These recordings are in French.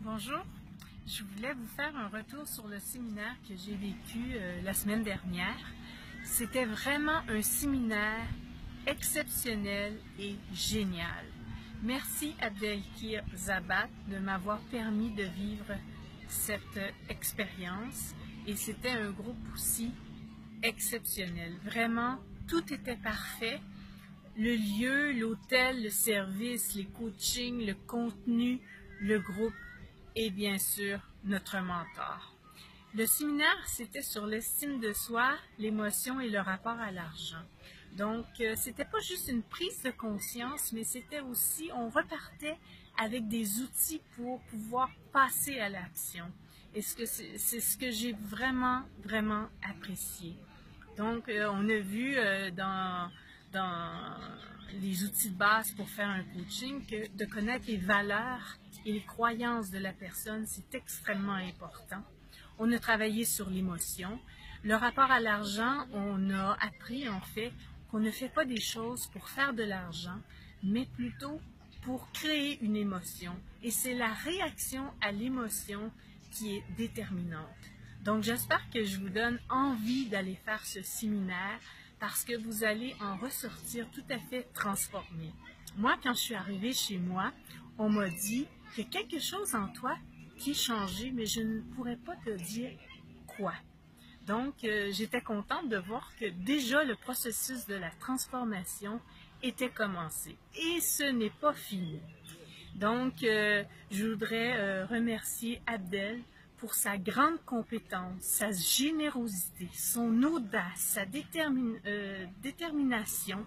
Bonjour, je voulais vous faire un retour sur le séminaire que j'ai vécu la semaine dernière. C'était vraiment un séminaire exceptionnel et génial. Merci Abdelkir Zabat de m'avoir permis de vivre cette expérience et c'était un groupe aussi exceptionnel. Vraiment, tout était parfait. Le lieu, l'hôtel, le service, les coachings, le contenu, le groupe et bien sûr notre mentor. Le séminaire, c'était sur l'estime de soi, l'émotion et le rapport à l'argent. Donc, c'était pas juste une prise de conscience, mais c'était aussi, on repartait avec des outils pour pouvoir passer à l'action. Et c'est ce que j'ai vraiment apprécié. Donc, on a vu dans les outils de base pour faire un coaching que de connaître les valeurs et les croyances de la personne, c'est extrêmement important. On a travaillé sur l'émotion. Le rapport à l'argent, on a appris en fait qu'on ne fait pas des choses pour faire de l'argent, mais plutôt pour créer une émotion. Et c'est la réaction à l'émotion qui est déterminante. Donc j'espère que je vous donne envie d'aller faire ce séminaire parce que vous allez en ressortir tout à fait transformé. Moi, quand je suis arrivée chez moi, on m'a dit qu'il y a quelque chose en toi qui est changé, mais je ne pourrais pas te dire quoi. Donc, j'étais contente de voir que déjà le processus de la transformation était commencé. Et ce n'est pas fini. Donc, je voudrais remercier Abdel pour sa grande compétence, sa générosité, son audace, sa détermination.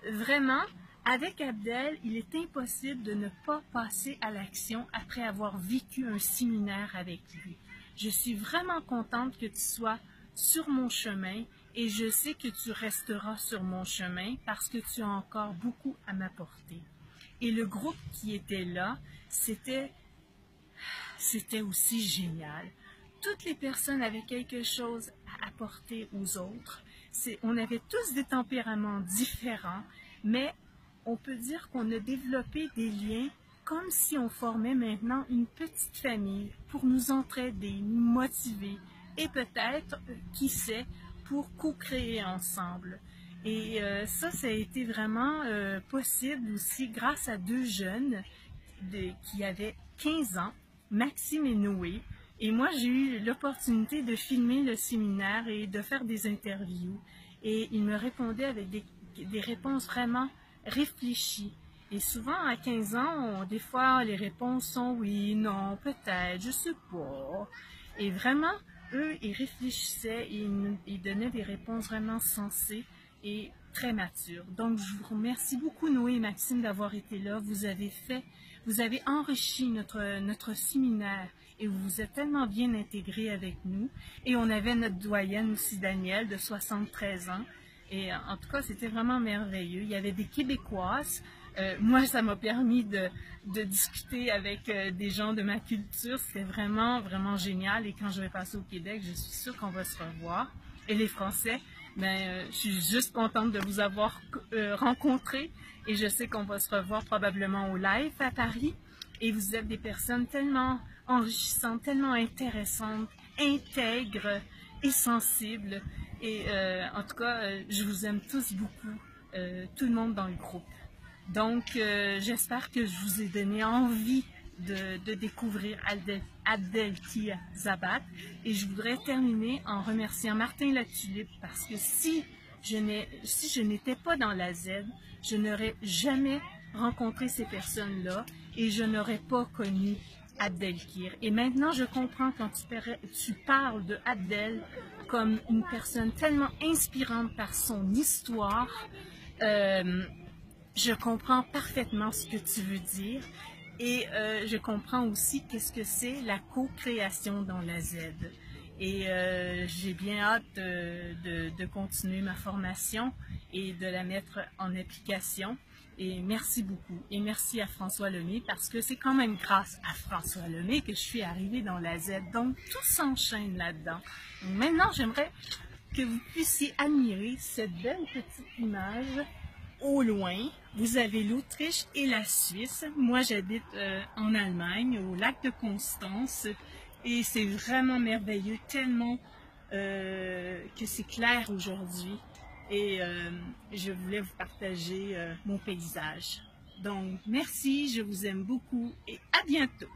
Vraiment, avec Abdel, il est impossible de ne pas passer à l'action après avoir vécu un séminaire avec lui. Je suis vraiment contente que tu sois sur mon chemin et je sais que tu resteras sur mon chemin parce que tu as encore beaucoup à m'apporter. Et le groupe qui était là, c'était aussi génial. Toutes les personnes avaient quelque chose à apporter aux autres. On avait tous des tempéraments différents, mais on peut dire qu'on a développé des liens comme si on formait maintenant une petite famille pour nous entraider, nous motiver et peut-être, qui sait, pour co-créer ensemble. Et ça a été vraiment possible aussi grâce à deux jeunes qui avaient 15 ans, Maxime et Noé. Et moi, j'ai eu l'opportunité de filmer le séminaire et de faire des interviews. Et ils me répondaient avec des réponses vraiment réfléchies. Et souvent, à 15 ans, des fois, les réponses sont oui, non, peut-être, je sais pas. Et vraiment, eux, ils réfléchissaient et ils donnaient des réponses vraiment sensées et très matures. Donc, je vous remercie beaucoup, Noé et Maxime, d'avoir été là. Vous avez enrichi notre séminaire et vous vous êtes tellement bien intégrés avec nous. Et on avait notre doyenne aussi, Danielle, de 73 ans. Et en tout cas, c'était vraiment merveilleux. Il y avait des Québécoises. Moi, ça m'a permis de discuter avec des gens de ma culture. C'était vraiment génial. Et quand je vais passer au Québec, je suis sûre qu'on va se revoir. Et les Français, je suis juste contente de vous avoir rencontrés. Et je sais qu'on va se revoir probablement au live à Paris. Et vous êtes des personnes tellement enrichissantes, tellement intéressantes, intègres et sensibles. Et en tout cas, je vous aime tous beaucoup, tout le monde dans le groupe. Donc, j'espère que je vous ai donné envie de découvrir Abdelkir Zabat. Et je voudrais terminer en remerciant Martin Latulippe parce que si je n'étais pas dans la Z, je n'aurais jamais rencontré ces personnes-là et je n'aurais pas connu Abdelkir. Et maintenant, je comprends quand tu parles de Abdel comme une personne tellement inspirante par son histoire. Je comprends parfaitement ce que tu veux dire et je comprends aussi qu'est-ce que c'est la co-création dans la Z. Et j'ai bien hâte de continuer ma formation et de la mettre en application. Et merci beaucoup. Et merci à François Lemay parce que c'est quand même grâce à François Lemay que je suis arrivée dans la Z. Donc, tout s'enchaîne là-dedans. Maintenant, j'aimerais que vous puissiez admirer cette belle petite image au loin, vous avez l'Autriche et la Suisse. Moi, j'habite en Allemagne, au lac de Constance, et c'est vraiment merveilleux, tellement que c'est clair aujourd'hui. Et je voulais vous partager mon paysage. Donc, merci, je vous aime beaucoup et à bientôt.